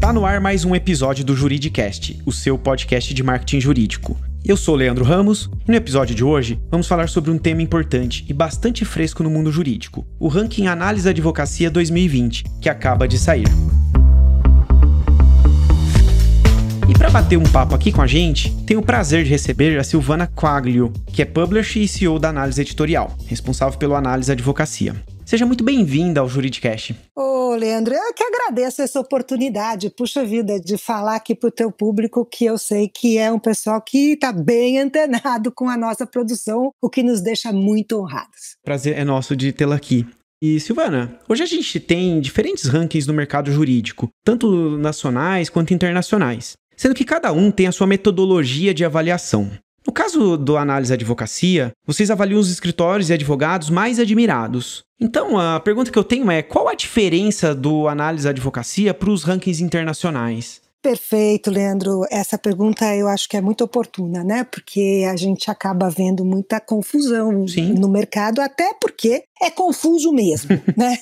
Tá no ar mais um episódio do Juridicast, o seu podcast de marketing jurídico. Eu sou Leandro Ramos e no episódio de hoje vamos falar sobre um tema importante e bastante fresco no mundo jurídico, o ranking Análise da Advocacia 2020, que acaba de sair. E para bater um papo aqui com a gente, tenho o prazer de receber a Silvana Quaglio, que é Publisher e CEO da Análise Editorial, responsável pelo Análise da Advocacia. Seja muito bem-vinda ao Juridicast. Ô, Leandro, eu que agradeço essa oportunidade, puxa vida, de falar aqui para o teu público, que eu sei que é um pessoal que está bem antenado com a nossa produção, o que nos deixa muito honrados. Prazer é nosso de tê-la aqui. E, Silvana, hoje a gente tem diferentes rankings no mercado jurídico, tanto nacionais quanto internacionais, sendo que cada um tem a sua metodologia de avaliação. No caso do Análise da Advocacia, vocês avaliam os escritórios e advogados mais admirados. Então, a pergunta que eu tenho é, qual a diferença do Análise da Advocacia para os rankings internacionais? Perfeito, Leandro. Essa pergunta eu acho que é muito oportuna, né? Porque a gente acaba vendo muita confusão no mercado, até porque é confuso mesmo, né?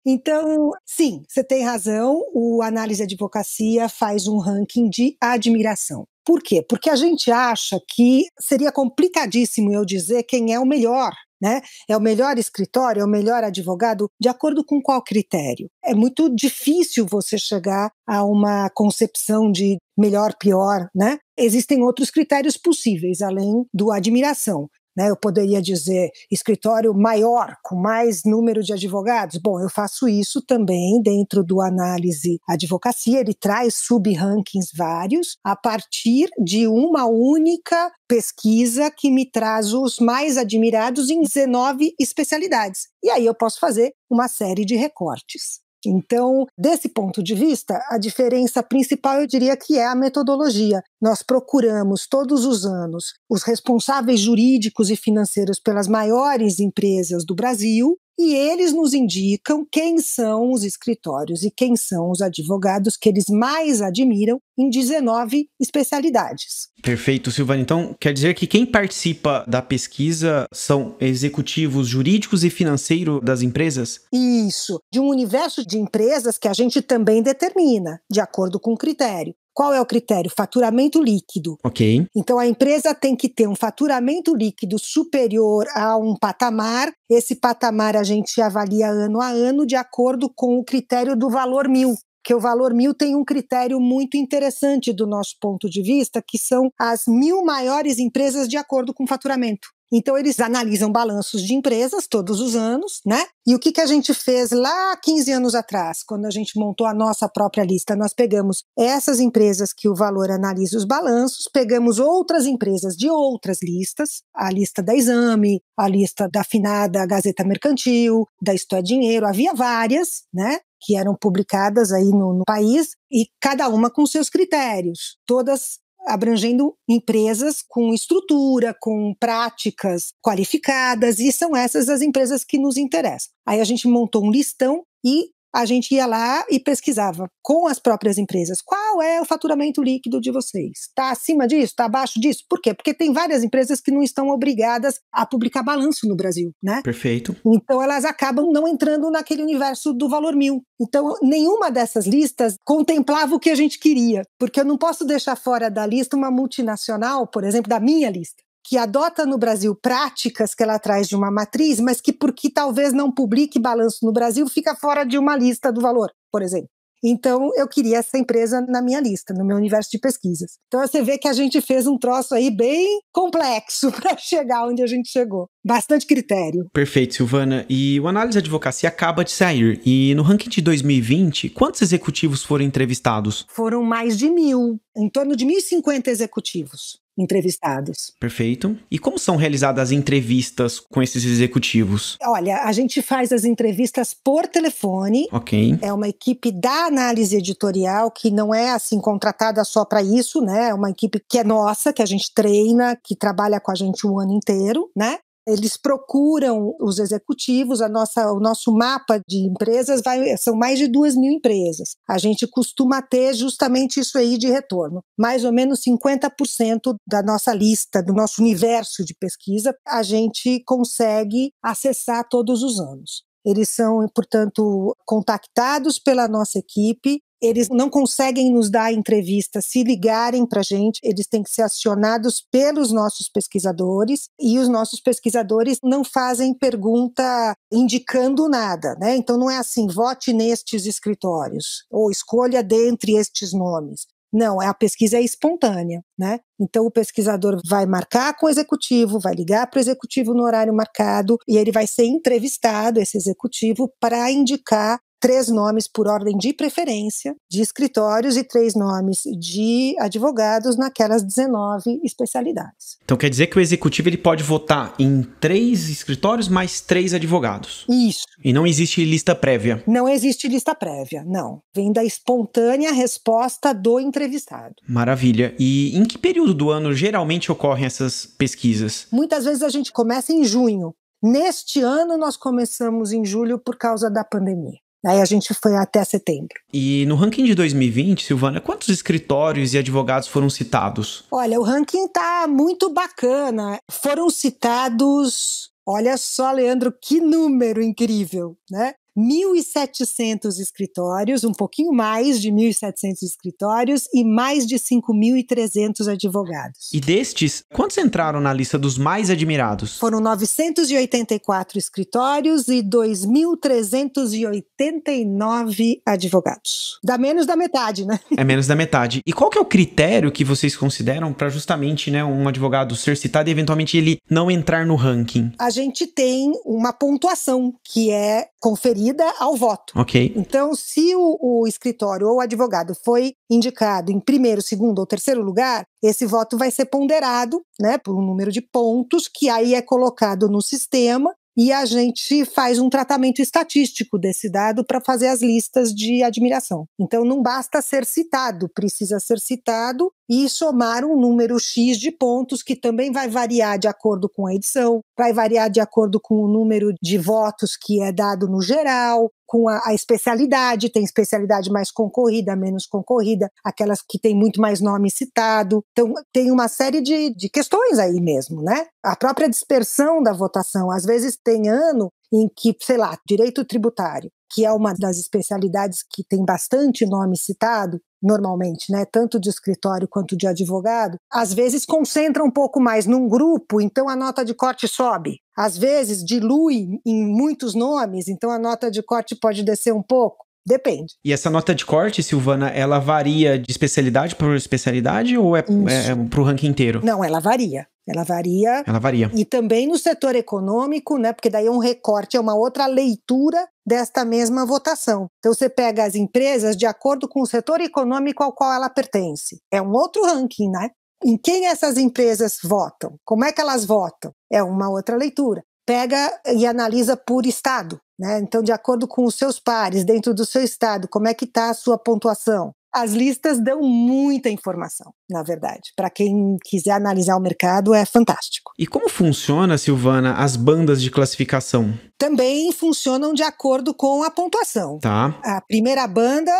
Então, sim, você tem razão, o Análise da Advocacia faz um ranking de admiração. Por quê? Porque a gente acha que seria complicadíssimo eu dizer quem é o melhor, né? É o melhor escritório, é o melhor advogado, de acordo com qual critério? É muito difícil você chegar a uma concepção de melhor, pior, né? Existem outros critérios possíveis, além do admiração. Eu poderia dizer escritório maior, com mais número de advogados. Bom, eu faço isso também dentro do Análise Advocacia, ele traz sub-rankings vários, a partir de uma única pesquisa que me traz os mais admirados em 19 especialidades. E aí eu posso fazer uma série de recortes. Então, desse ponto de vista, a diferença principal eu diria que é a metodologia. Nós procuramos todos os anos os responsáveis jurídicos e financeiros pelas maiores empresas do Brasil e eles nos indicam quem são os escritórios e quem são os advogados que eles mais admiram em 19 especialidades. Perfeito, Silvana. Então, quer dizer que quem participa da pesquisa são executivos jurídicos e financeiros das empresas? Isso, de um universo de empresas que a gente também determina, de acordo com o critério. Qual é o critério? Faturamento líquido. Ok. Então, a empresa tem que ter um faturamento líquido superior a um patamar. Esse patamar a gente avalia ano a ano de acordo com o critério do valor 1000. Porque o valor 1000 tem um critério muito interessante do nosso ponto de vista, que são as 1000 maiores empresas de acordo com o faturamento. Então, eles analisam balanços de empresas todos os anos, né? E o que a gente fez lá 15 anos atrás, quando a gente montou a nossa própria lista? Nós pegamos essas empresas que o Valor analisa os balanços, pegamos outras empresas de outras listas, a lista da Exame, a lista da afinada Gazeta Mercantil, da Isto é Dinheiro, havia várias, né? Que eram publicadas aí no país, e cada uma com seus critérios, todas abrangendo empresas com estrutura, com práticas qualificadas, e são essas as empresas que nos interessam. Aí a gente montou um listão e a gente ia lá e pesquisava com as próprias empresas qual é o faturamento líquido de vocês. Está acima disso? Está abaixo disso? Por quê? Porque tem várias empresas que não estão obrigadas a publicar balanço no Brasil, né? Perfeito. Então elas acabam não entrando naquele universo do valor 1000. Então nenhuma dessas listas contemplava o que a gente queria, porque eu não posso deixar fora da lista uma multinacional, por exemplo, da minha lista, que adota no Brasil práticas que ela traz de uma matriz, mas que porque talvez não publique balanço no Brasil, fica fora de uma lista do valor, por exemplo. Então, eu queria essa empresa na minha lista, no meu universo de pesquisas. Então, você vê que a gente fez um troço aí bem complexo para chegar onde a gente chegou. Bastante critério. Perfeito, Silvana. E o Análise da Advocacia acaba de sair. E no ranking de 2020, quantos executivos foram entrevistados? Foram mais de 1000, em torno de 1.050 executivos entrevistados. Perfeito. E como são realizadas as entrevistas com esses executivos? Olha, a gente faz as entrevistas por telefone. Ok. É uma equipe da Análise Editorial que não é assim contratada só para isso, né? É uma equipe que é nossa, que a gente treina, que trabalha com a gente o ano inteiro, né? Eles procuram os executivos, o nosso mapa de empresas são mais de 2.000 empresas. A gente costuma ter justamente isso aí de retorno. Mais ou menos 50% da nossa lista, do nosso universo de pesquisa, a gente consegue acessar todos os anos. Eles são, portanto, contactados pela nossa equipe eles não conseguem nos dar entrevista. Se ligarem para a gente, eles têm que ser acionados pelos nossos pesquisadores, e os nossos pesquisadores não fazem pergunta indicando nada, né? Então não é assim, vote nestes escritórios, ou escolha dentre estes nomes. Não, a pesquisa é espontânea, né? Então o pesquisador vai marcar com o executivo, vai ligar para o executivo no horário marcado, e ele vai ser entrevistado, esse executivo, para indicar 3 nomes por ordem de preferência de escritórios e 3 nomes de advogados naquelas 19 especialidades. Então quer dizer que o executivo ele pode votar em 3 escritórios mais 3 advogados? Isso. E não existe lista prévia? Não existe lista prévia, não. Vem da espontânea resposta do entrevistado. Maravilha. E em que período do ano geralmente ocorrem essas pesquisas? Muitas vezes a gente começa em junho. Neste ano nós começamos em julho por causa da pandemia. Aí a gente foi até setembro. E no ranking de 2020, Silvana, quantos escritórios e advogados foram citados? Olha, o ranking tá muito bacana. Foram citados, olha só, Leandro, que número incrível, né? 1.700 escritórios, um pouquinho mais de 1.700 escritórios e mais de 5.300 advogados. E destes, quantos entraram na lista dos mais admirados? Foram 984 escritórios e 2.389 advogados. Dá menos da metade, né? É menos da metade. E qual que é o critério que vocês consideram para justamente, né, um advogado ser citado e eventualmente ele não entrar no ranking? A gente tem uma pontuação que é conferida ao voto. Ok. Então, se o escritório ou o advogado foi indicado em primeiro, segundo ou terceiro lugar, esse voto vai ser ponderado, né, por um número de pontos, que aí é colocado no sistema, e a gente faz um tratamento estatístico desse dado para fazer as listas de admiração. Então, não basta ser citado, precisa ser citado e somar um número X de pontos, que também vai variar de acordo com a edição, vai variar de acordo com o número de votos que é dado no geral, com a especialidade, tem especialidade mais concorrida, menos concorrida, aquelas que tem muito mais nome citado. Então, tem uma série de questões aí mesmo, né? A própria dispersão da votação, às vezes tem ano em que, sei lá, direito tributário, que é uma das especialidades que tem bastante nome citado, normalmente, né, tanto de escritório quanto de advogado, às vezes concentra um pouco mais num grupo, então a nota de corte sobe. Às vezes dilui em muitos nomes, então a nota de corte pode descer um pouco. Depende. E essa nota de corte, Silvana, ela varia de especialidade por especialidade ou é para o ranking inteiro? Não, ela varia. Ela varia. Ela varia. E também no setor econômico, né? Porque daí é um recorte, é uma outra leitura desta mesma votação. Então você pega as empresas de acordo com o setor econômico ao qual ela pertence. É um outro ranking, né? Em quem essas empresas votam? Como é que elas votam? É uma outra leitura. Pega e analisa por estado, né? Então, de acordo com os seus pares, dentro do seu estado, como é que está a sua pontuação? As listas dão muita informação, na verdade. Para quem quiser analisar o mercado, é fantástico. E como funciona, Silvana, as bandas de classificação? Também funcionam de acordo com a pontuação. Tá. A primeira banda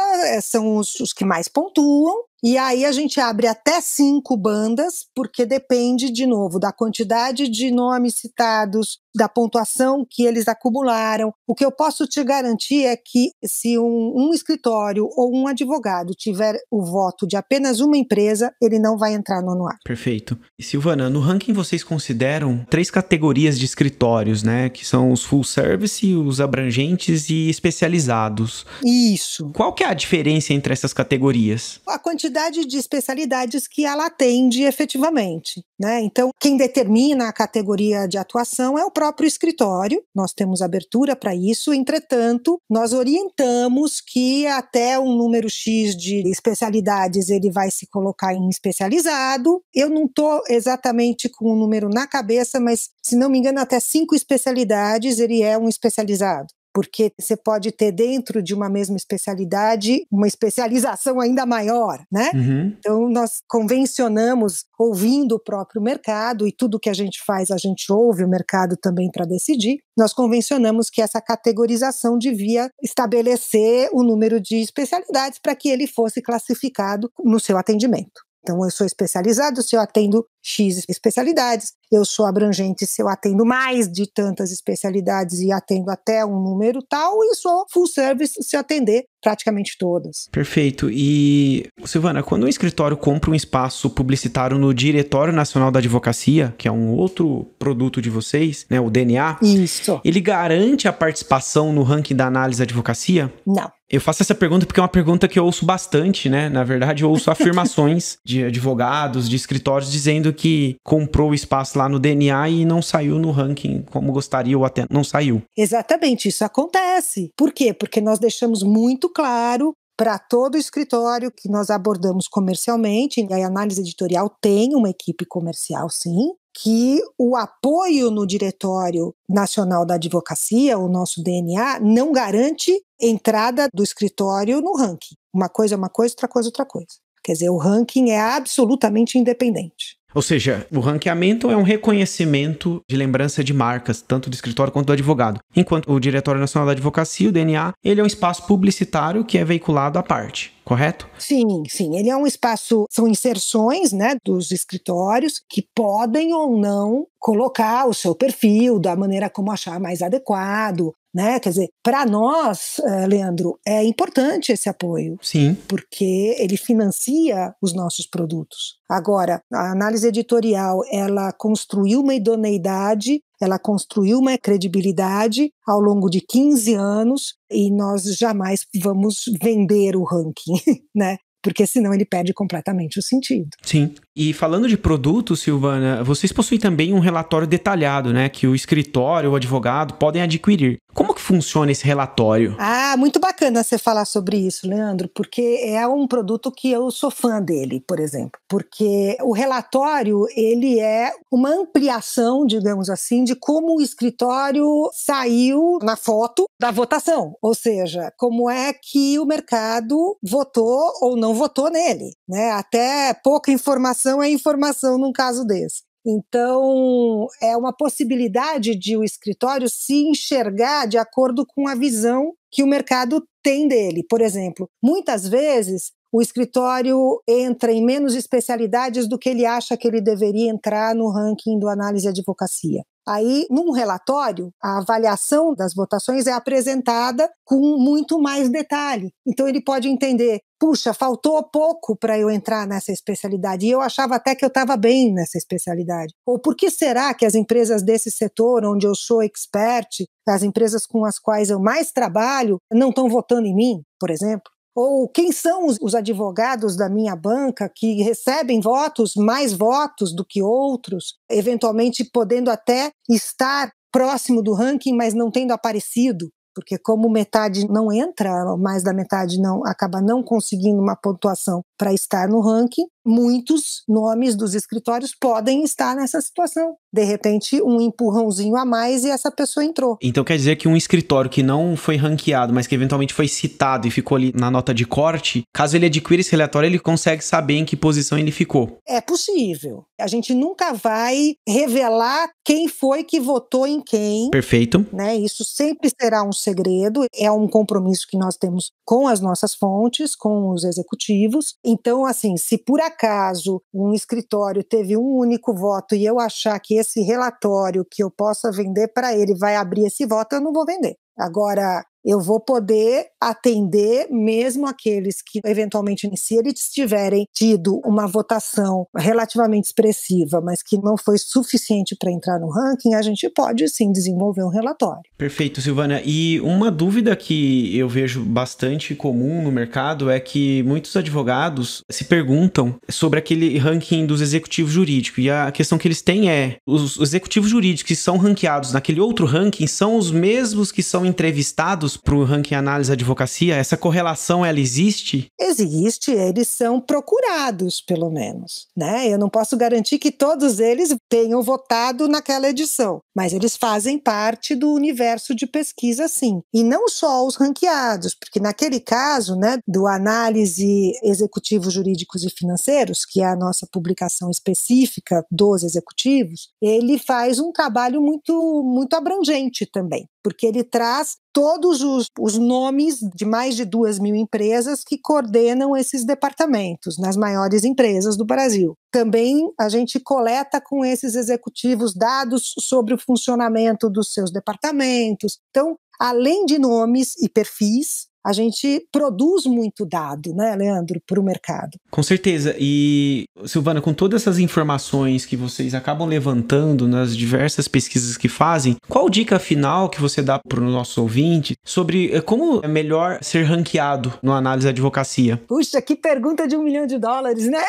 são os que mais pontuam, e aí a gente abre até 5 bandas, porque depende, de novo, da quantidade de nomes citados, da pontuação que eles acumularam. O que eu posso te garantir é que se um escritório ou um advogado tiver o voto de apenas uma empresa, ele não vai entrar no anuário. Perfeito. E Silvana, no ranking vocês consideram 3 categorias de escritórios, né? Que são os full service, os abrangentes e especializados. Isso. Qual que é a diferença entre essas categorias? A quantidade de especialidades que ela atende efetivamente, né? Então, quem determina a categoria de atuação é o próprio escritório. Nós temos abertura para isso, entretanto, nós orientamos que até um número X de especialidades ele vai se colocar em especializado. Eu não estou exatamente com o número na cabeça, mas, se não me engano, até 5 especialidades ele é um especializado. Porque você pode ter dentro de uma mesma especialidade uma especialização ainda maior, né? Uhum. Então, nós convencionamos, ouvindo o próprio mercado, e tudo que a gente faz, a gente ouve o mercado também para decidir, nós convencionamos que essa categorização devia estabelecer o número de especialidades para que ele fosse classificado no seu atendimento. Então, eu sou especializado se eu atendo X especialidades. Eu sou abrangente se eu atendo mais de tantas especialidades e atendo até um número tal, e sou full service se eu atender praticamente todas. Perfeito. E, Silvana, quando um escritório compra um espaço publicitário no Diretório Nacional da Advocacia, que é um outro produto de vocês, né, o DNA, isso, ele garante a participação no ranking da análise da advocacia? Não. Eu faço essa pergunta porque é uma pergunta que eu ouço bastante, né? Na verdade, eu ouço afirmações de advogados, de escritórios, dizendo que comprou o espaço lá no DNA e não saiu no ranking como gostaria ou até não saiu. Exatamente, isso acontece. Por quê? Porque nós deixamos muito claro para todo o escritório que nós abordamos comercialmente, e a análise editorial tem uma equipe comercial, sim, que o apoio no Diretório Nacional da Advocacia, o nosso DNA, não garante entrada do escritório no ranking. Uma coisa é uma coisa, outra coisa é outra coisa. Quer dizer, o ranking é absolutamente independente. Ou seja, o ranqueamento é um reconhecimento de lembrança de marcas, tanto do escritório quanto do advogado. Enquanto o Diretório Nacional da Advocacia, o DNA, ele é um espaço publicitário que é veiculado à parte, correto? Sim. Ele é um espaço, são inserções, né, dos escritórios que podem ou não colocar o seu perfil da maneira como achar mais adequado, né? Quer dizer, para nós, Leandro, é importante esse apoio. Sim. Porque ele financia os nossos produtos. Agora, a análise editorial, ela construiu uma idoneidade, ela construiu uma credibilidade ao longo de 15 anos e nós jamais vamos vender o ranking, né? Porque senão ele perde completamente o sentido. Sim. E falando de produto, Silvana, vocês possuem também um relatório detalhado, né? Que o escritório, o advogado podem adquirir. Como que funciona esse relatório? Muito bacana você falar sobre isso, Leandro, porque é um produto que eu sou fã dele, por exemplo. Porque o relatório, ele é uma ampliação, digamos assim, de como o escritório saiu na foto da votação. Ou seja, como é que o mercado votou ou não votou nele, né? Até pouca informação é informação num caso desse. Então, é uma possibilidade de o escritório se enxergar de acordo com a visão que o mercado tem dele. Por exemplo, muitas vezes o escritório entra em menos especialidades do que ele acha que ele deveria entrar no ranking do análise e advocacia. Aí, num relatório, a avaliação das votações é apresentada com muito mais detalhe. Então, ele pode entender, puxa, faltou pouco para eu entrar nessa especialidade, e eu achava até que eu estava bem nessa especialidade. Ou por que será que as empresas desse setor, onde eu sou expert, as empresas com as quais eu mais trabalho, não estão votando em mim, por exemplo? Ou quem são os advogados da minha banca que recebem votos, mais votos do que outros, eventualmente podendo até estar próximo do ranking, mas não tendo aparecido? Porque como metade não entra, mais da metade não acaba não conseguindo uma pontuação para estar no ranking, muitos nomes dos escritórios podem estar nessa situação. De repente, um empurrãozinho a mais e essa pessoa entrou. Então quer dizer que um escritório que não foi ranqueado, mas que eventualmente foi citado e ficou ali na nota de corte, caso ele adquira esse relatório, ele consegue saber em que posição ele ficou. É possível. A gente nunca vai revelar quem foi que votou em quem. Perfeito. Né? Isso sempre será um segredo, é um compromisso que nós temos com as nossas fontes, com os executivos. Então, assim, se por acaso um escritório teve um único voto e eu achar que esse relatório que eu possa vender para ele vai abrir esse voto, eu não vou vender. Agora, eu vou poder atender mesmo aqueles que, eventualmente, se eles tiverem tido uma votação relativamente expressiva, mas que não foi suficiente para entrar no ranking, a gente pode, sim, desenvolver um relatório. Perfeito, Silvana. E uma dúvida que eu vejo bastante comum no mercado é que muitos advogados se perguntam sobre aquele ranking dos executivos jurídicos. E a questão que eles têm é, os executivos jurídicos que são ranqueados naquele outro ranking são os mesmos que são entrevistados para o ranking análise advocacia? Essa correlação, ela existe? Existe, eles são procurados, pelo menos, né? Eu não posso garantir que todos eles tenham votado naquela edição, mas eles fazem parte do universo de pesquisa, sim. E não só os ranqueados, porque naquele caso, né, do análise executivos jurídicos e financeiros, que é a nossa publicação específica dos executivos, ele faz um trabalho muito, muito abrangente também. porque ele traz todos os nomes de mais de 2.000 empresas que coordenam esses departamentos nas maiores empresas do Brasil. Também a gente coleta com esses executivos dados sobre o funcionamento dos seus departamentos. Então, além de nomes e perfis, a gente produz muito dado, né, Leandro, para o mercado. Com certeza. E, Silvana, com todas essas informações que vocês acabam levantando nas diversas pesquisas que fazem, qual dica final que você dá para o nosso ouvinte sobre como é melhor ser ranqueado no Análise da Advocacia? Puxa, que pergunta de $1 milhão, né?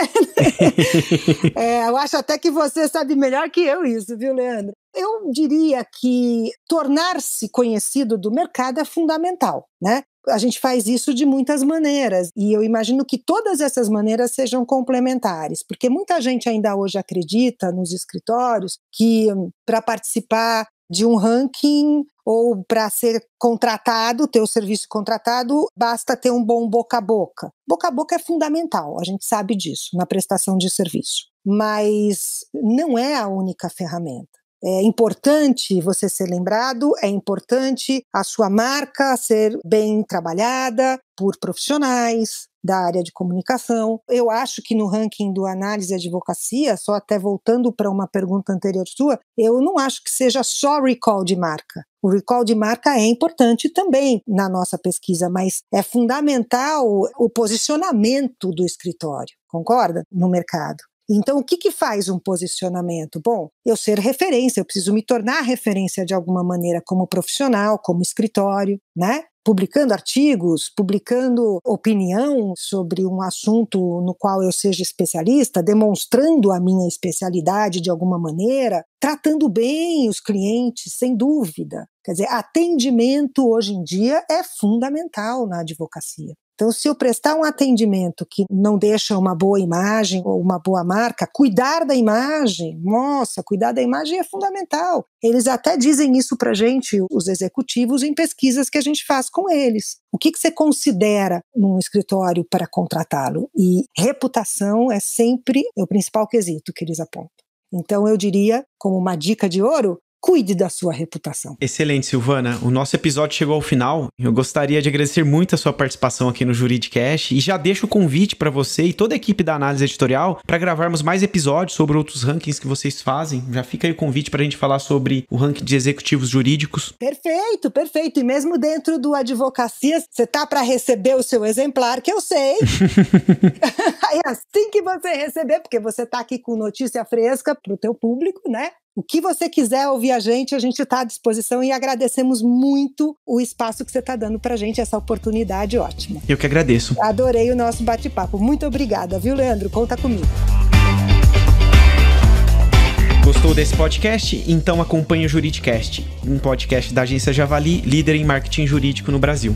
Eu acho até que você sabe melhor que eu isso, viu, Leandro? Eu diria que tornar-se conhecido do mercado é fundamental, né? A gente faz isso de muitas maneiras e eu imagino que todas essas maneiras sejam complementares, porque muita gente ainda hoje acredita nos escritórios que para participar de um ranking ou para ser contratado, ter o serviço contratado, basta ter um bom boca a boca. Boca a boca é fundamental, a gente sabe disso, na prestação de serviço, mas não é a única ferramenta. É importante você ser lembrado, é importante a sua marca ser bem trabalhada por profissionais da área de comunicação. Eu acho que no ranking do Análise e Advocacia, só até voltando para uma pergunta anterior sua, eu não acho que seja só recall de marca. O recall de marca é importante também na nossa pesquisa, mas é fundamental o posicionamento do escritório, concorda? No mercado. Então, o que faz um posicionamento? Bom, eu ser referência, eu preciso me tornar referência de alguma maneira como profissional, como escritório, né? Publicando artigos, publicando opinião sobre um assunto no qual eu seja especialista, demonstrando a minha especialidade de alguma maneira, tratando bem os clientes, sem dúvida. Quer dizer, atendimento hoje em dia é fundamental na advocacia. Então, se eu prestar um atendimento que não deixa uma boa imagem ou uma boa marca, cuidar da imagem, nossa, cuidar da imagem é fundamental. Eles até dizem isso pra gente, os executivos, em pesquisas que a gente faz com eles. O que você considera num escritório para contratá-lo? E reputação é sempre o principal quesito que eles apontam. Então, eu diria, como uma dica de ouro, cuide da sua reputação. Excelente, Silvana. O nosso episódio chegou ao final. Eu gostaria de agradecer muito a sua participação aqui no Juridicast e já deixo o convite para você e toda a equipe da Análise Editorial para gravarmos mais episódios sobre outros rankings que vocês fazem. Já fica aí o convite para a gente falar sobre o ranking de executivos jurídicos. Perfeito, perfeito. E mesmo dentro do Advocacia, você tá para receber o seu exemplar, que eu sei. Aí assim que você receber, porque você tá aqui com notícia fresca para o teu público, né? O que você quiser ouvir a gente está à disposição e agradecemos muito o espaço que você está dando para a gente, essa oportunidade ótima. Eu que agradeço. Adorei o nosso bate-papo. Muito obrigada, viu, Leandro? Conta comigo. Gostou desse podcast? Então acompanhe o Juridicast, um podcast da agência Javali, líder em marketing jurídico no Brasil.